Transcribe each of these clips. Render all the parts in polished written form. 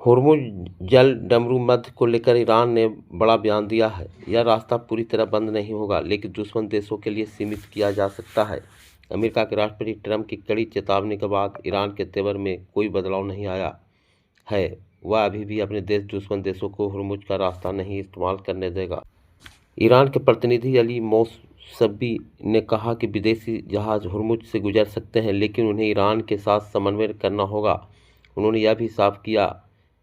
होर्मुज जल डमरू मध्य को लेकर ईरान ने बड़ा बयान दिया है। यह रास्ता पूरी तरह बंद नहीं होगा, लेकिन दुश्मन देशों के लिए सीमित किया जा सकता है। अमेरिका के राष्ट्रपति ट्रंप की कड़ी चेतावनी के बाद ईरान के तेवर में कोई बदलाव नहीं आया है। वह अभी भी अपने दुश्मन देशों को होर्मुज का रास्ता नहीं इस्तेमाल करने देगा। ईरान के प्रतिनिधि अली मौसवी ने कहा कि विदेशी जहाज होर्मुज से गुजर सकते हैं, लेकिन उन्हें ईरान के साथ समन्वय करना होगा। उन्होंने यह भी साफ किया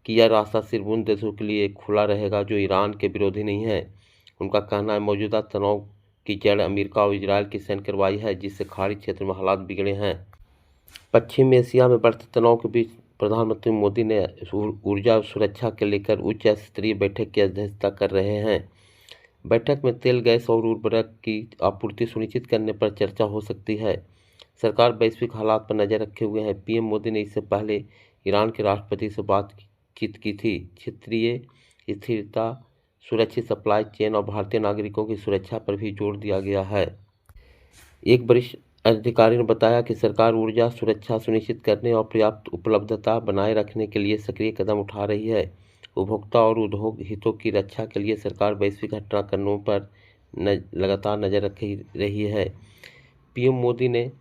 कि यह रास्ता सिर्फ उन देशों के लिए खुला रहेगा जो ईरान के विरोधी नहीं हैं। उनका कहना है, मौजूदा तनाव की जड़ अमेरिका और इजरायल की सैन्य कार्रवाई है, जिससे खाड़ी क्षेत्र में हालात बिगड़े हैं। पश्चिम एशिया में बढ़ते तनाव के बीच प्रधानमंत्री मोदी ने ऊर्जा सुरक्षा के लेकर उच्च स्तरीय बैठक की अध्यक्षता कर रहे हैं। बैठक में तेल, गैस और उर्वरक की आपूर्ति सुनिश्चित करने पर चर्चा हो सकती है। सरकार वैश्विक हालात पर नजर रखे हुए है। पीएम मोदी ने इससे पहले ईरान के राष्ट्रपति से बातचीत की थी। क्षेत्रीय स्थिरता, सुरक्षित सप्लाई चेन और भारतीय नागरिकों की सुरक्षा पर भी जोर दिया गया है। एक वरिष्ठ अधिकारी ने बताया कि सरकार ऊर्जा सुरक्षा सुनिश्चित करने और पर्याप्त उपलब्धता बनाए रखने के लिए सक्रिय कदम उठा रही है। उपभोक्ता और उद्योग हितों की रक्षा के लिए सरकार वैश्विक घटनाक्रमों पर लगातार नजर रख रही है। पीएम मोदी ने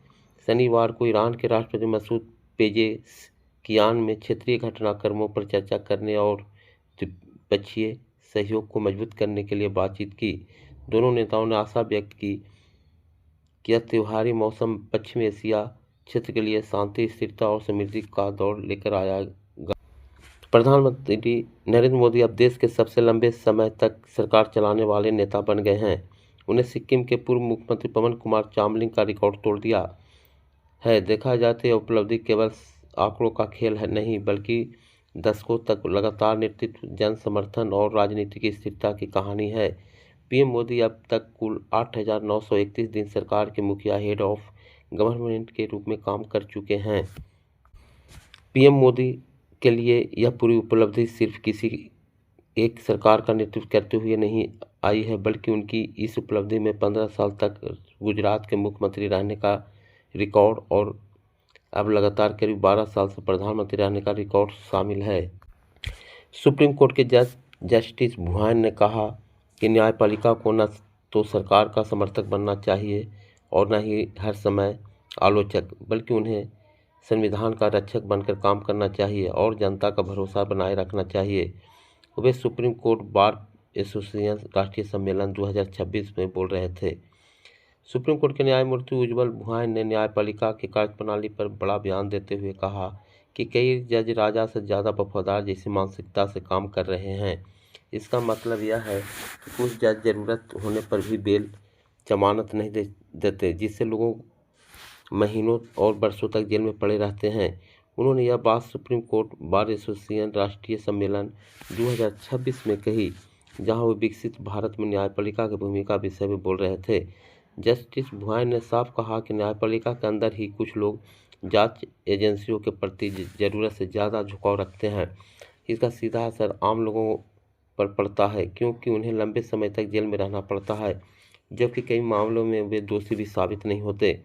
शनिवार को ईरान के राष्ट्रपति मसूद पेजेशकियान में क्षेत्रीय घटनाक्रमों पर चर्चा करने और द्विपक्षीय सहयोग को मजबूत करने के लिए बातचीत की। दोनों नेताओं ने आशा व्यक्त की कि यह त्योहारी मौसम पश्चिम एशिया क्षेत्र के लिए शांति, स्थिरता और समृद्धि का दौर लेकर आएगा। प्रधानमंत्री नरेंद्र मोदी अब देश के सबसे लंबे समय तक सरकार चलाने वाले नेता बन गए हैं। उन्हें सिक्किम के पूर्व मुख्यमंत्री पवन कुमार चामलिंग का रिकॉर्ड तोड़ दिया है। देखा जाए तो यह उपलब्धि केवल आंकड़ों का खेल है नहीं, बल्कि दशकों तक लगातार नेतृत्व, जन समर्थन और राजनीतिक स्थिरता की कहानी है। पीएम मोदी अब तक कुल 8,931 दिन सरकार के मुखिया, हेड ऑफ गवर्नमेंट के रूप में काम कर चुके हैं। पीएम मोदी के लिए यह पूरी उपलब्धि सिर्फ किसी एक सरकार का नेतृत्व करते हुए नहीं आई है, बल्कि उनकी इस उपलब्धि में 15 साल तक गुजरात के मुख्यमंत्री रहने का रिकॉर्ड और अब लगातार करीब 12 साल से प्रधानमंत्री रहने का रिकॉर्ड शामिल है। सुप्रीम कोर्ट के जज जस्टिस भुआन ने कहा कि न्यायपालिका को न तो सरकार का समर्थक बनना चाहिए और न ही हर समय आलोचक, बल्कि उन्हें संविधान का रक्षक बनकर काम करना चाहिए और जनता का भरोसा बनाए रखना चाहिए। वे सुप्रीम कोर्ट बार एसोसिएशन राष्ट्रीय सम्मेलन 2026 में बोल रहे थे। सुप्रीम कोर्ट के न्यायमूर्ति उज्ज्वल भुआन ने न्यायपालिका की कार्यप्रणाली पर बड़ा बयान देते हुए कहा कि कई जज राजा से ज़्यादा वफादार जैसी मानसिकता से काम कर रहे हैं। इसका मतलब यह है कि कुछ जज जरूरत होने पर भी बेल, जमानत नहीं देते, जिससे लोगों महीनों और वर्षों तक जेल में पड़े रहते हैं। उन्होंने यह बात सुप्रीम कोर्ट बार एसोसिएशन राष्ट्रीय सम्मेलन 2026 में कही, जहां वो विकसित भारत में न्यायपालिका की भूमिका विषय में बोल रहे थे। जस्टिस भुआन ने साफ कहा कि न्यायपालिका के अंदर ही कुछ लोग जांच एजेंसियों के प्रति ज़रूरत से ज़्यादा झुकाव रखते हैं। इसका सीधा असर आम लोगों पर पड़ता है, क्योंकि उन्हें लंबे समय तक जेल में रहना पड़ता है, जबकि कई मामलों में वे दोषी भी साबित नहीं होते।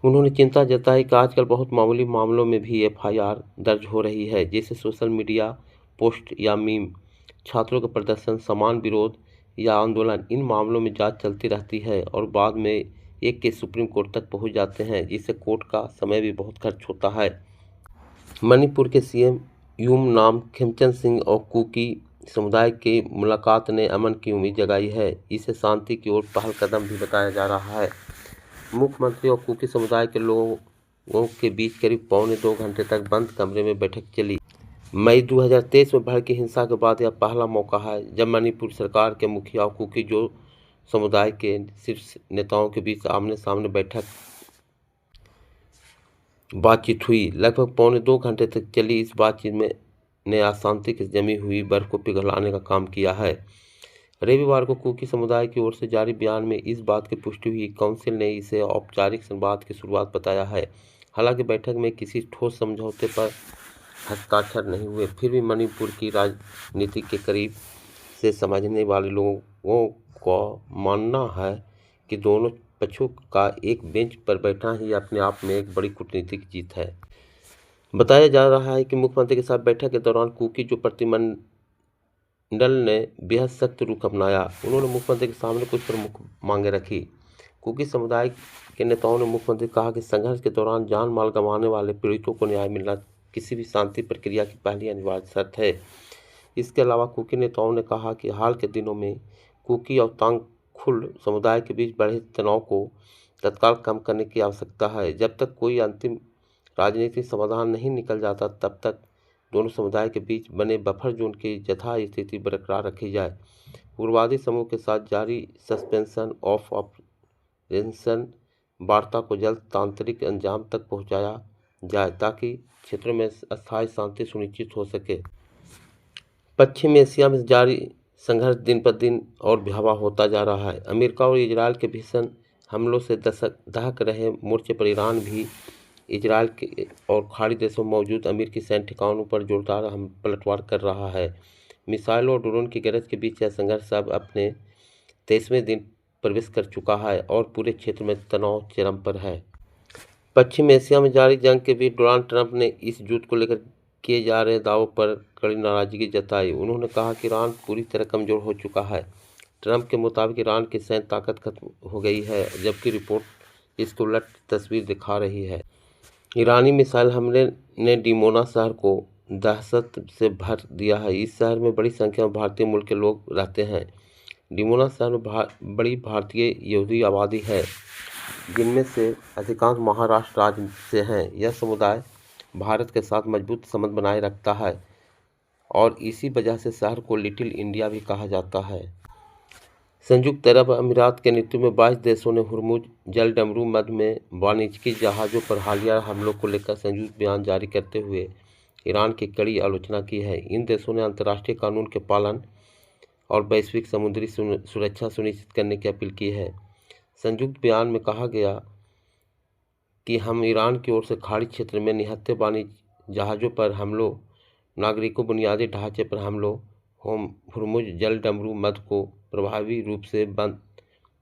उन्होंने चिंता जताई कि आजकल बहुत मामूली मामलों में भी एफआईआर दर्ज हो रही है, जैसे सोशल मीडिया पोस्ट या मीम, छात्रों का प्रदर्शन, समान विरोध या आंदोलन। इन मामलों में जांच चलती रहती है और बाद में एक केस सुप्रीम कोर्ट तक पहुंच जाते हैं, जिससे कोर्ट का समय भी बहुत खर्च होता है। मणिपुर के सीएम यूम नाम खेमचंद सिंह और कुकी समुदाय की मुलाकात ने अमन की उम्मीद जगाई है। इसे शांति की ओर पहल कदम भी बताया जा रहा है। मुख्यमंत्री और कुकी समुदाय के लोगों के बीच करीब 1.25 घंटे तक बंद कमरे में बैठक चली। मई 2023 में भड़की हिंसा के बाद यह पहला मौका है जब मणिपुर सरकार के मुखिया और कुकी जो समुदाय के शीर्ष नेताओं के बीच आमने सामने बातचीत हुई। लगभग 1.25 घंटे तक चली इस बातचीत में ने अशांति की जमी हुई बर्फ को पिघलाने का काम किया है। रविवार को कुकी समुदाय की ओर से जारी बयान में इस बात की पुष्टि हुई। काउंसिल ने इसे औपचारिक संवाद की शुरुआत बताया है। हालांकि बैठक में किसी ठोस समझौते पर हस्ताक्षर नहीं हुए, फिर भी मणिपुर की राजनीति के करीब से समझने वाले लोगों को मानना है कि दोनों पक्षों का एक बेंच पर बैठना ही अपने आप में एक बड़ी कूटनीतिक जीत है। बताया जा रहा है कि मुख्यमंत्री के साथ बैठक के दौरान कुकी जो प्रतिनिधिमंडल ने बेहद सख्त रुख अपनाया। उन्होंने मुख्यमंत्री के सामने कुछ प्रमुख मांगे रखी। कुकी समुदाय के नेताओं ने मुख्यमंत्री कहा कि संघर्ष के दौरान जान माल गंवाने वाले पीड़ितों को न्याय मिलना किसी भी शांति प्रक्रिया की पहली अनिवार्य शर्त है। इसके अलावा कुकी नेताओं ने कहा कि हाल के दिनों में कुकी और तांगखुल समुदाय के बीच बढ़े तनाव को तत्काल कम करने की आवश्यकता है। जब तक कोई अंतिम राजनीतिक समाधान नहीं निकल जाता तब तक दोनों समुदाय के बीच बने बफर जोन की यथास्थिति बरकरार रखी जाए। उग्रवादी समूह के साथ जारी सस्पेंशन ऑफ ऑपरेशन वार्ता को जल्द तांत्रिक अंजाम तक पहुंचाया जाए ताकि क्षेत्रों में अस्थायी शांति सुनिश्चित हो सके। पश्चिम एशिया में जारी संघर्ष दिन पर दिन और भयावह होता जा रहा है। अमेरिका और इजरायल के भीषण हमलों से दहक रहे मोर्चे पर ईरान भी इजरायल के और खाड़ी देशों में मौजूद अमेरिकी सैन्य ठिकानों पर जोरदार पलटवार कर रहा है। मिसाइलों और ड्रोन की गरज के बीच यह संघर्ष अब अपने 23वें दिन प्रवेश कर चुका है और पूरे क्षेत्र में तनाव चरम पर है। पश्चिम एशिया में जारी जंग के बीच डोनाल्ड ट्रंप ने इस युद्ध को लेकर किए जा रहे दावों पर कड़ी नाराजगी जताई। उन्होंने कहा कि ईरान पूरी तरह कमजोर हो चुका है। ट्रंप के मुताबिक ईरान की सैन्य ताकत खत्म हो गई है, जबकि रिपोर्ट इसको उलट तस्वीर दिखा रही है। ईरानी मिसाइल हमले ने डिमोना शहर को दहशत से भर दिया है। इस शहर में बड़ी संख्या में भारतीय मूल के लोग रहते हैं। डिमोना शहर में बड़ी भारतीय यहूदी आबादी है, जिनमें से अधिकांश महाराष्ट्र राज्य से हैं। यह समुदाय भारत के साथ मजबूत संबंध बनाए रखता है और इसी वजह से शहर को लिटिल इंडिया भी कहा जाता है। संयुक्त अरब अमीरात के नेतृत्व में 22 देशों ने हुर्मुज जल डमरू मध्य में वाणिज्यिक जहाज़ों पर हालिया हमलों को लेकर संयुक्त बयान जारी करते हुए ईरान की कड़ी आलोचना की है। इन देशों ने अंतर्राष्ट्रीय कानून के पालन और वैश्विक समुद्री सुरक्षा सुनिश्चित करने की अपील की है। संयुक्त बयान में कहा गया कि हम ईरान की ओर से खाड़ी क्षेत्र में निहत्थे वाणिज्य जहाज़ों पर हमलों, नागरिकों बुनियादी ढांचे पर हमलों, हुर्मुज जल डमरू मध्य को प्रभावी रूप से बंद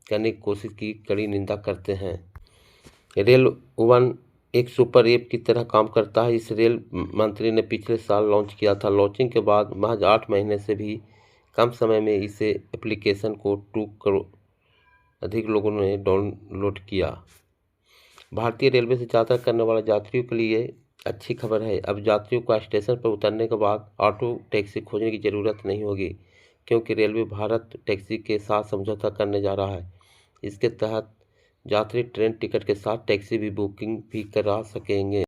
करने की कोशिश की कड़ी निंदा करते हैं। रेल वन एक सुपर ऐप की तरह काम करता है। इस रेल मंत्री ने पिछले साल लॉन्च किया था। लॉन्चिंग के बाद महज 8 महीने से भी कम समय में इसे एप्लीकेशन को 2 करोड़ अधिक लोगों ने डाउनलोड किया। भारतीय रेलवे से यात्रा करने वाले यात्रियों के लिए अच्छी खबर है। अब यात्रियों को स्टेशन पर उतरने के बाद ऑटो टैक्सी खोजने की ज़रूरत नहीं होगी, क्योंकि रेलवे भारत टैक्सी के साथ समझौता करने जा रहा है। इसके तहत यात्री ट्रेन टिकट के साथ टैक्सी भी बुकिंग भी करा सकेंगे।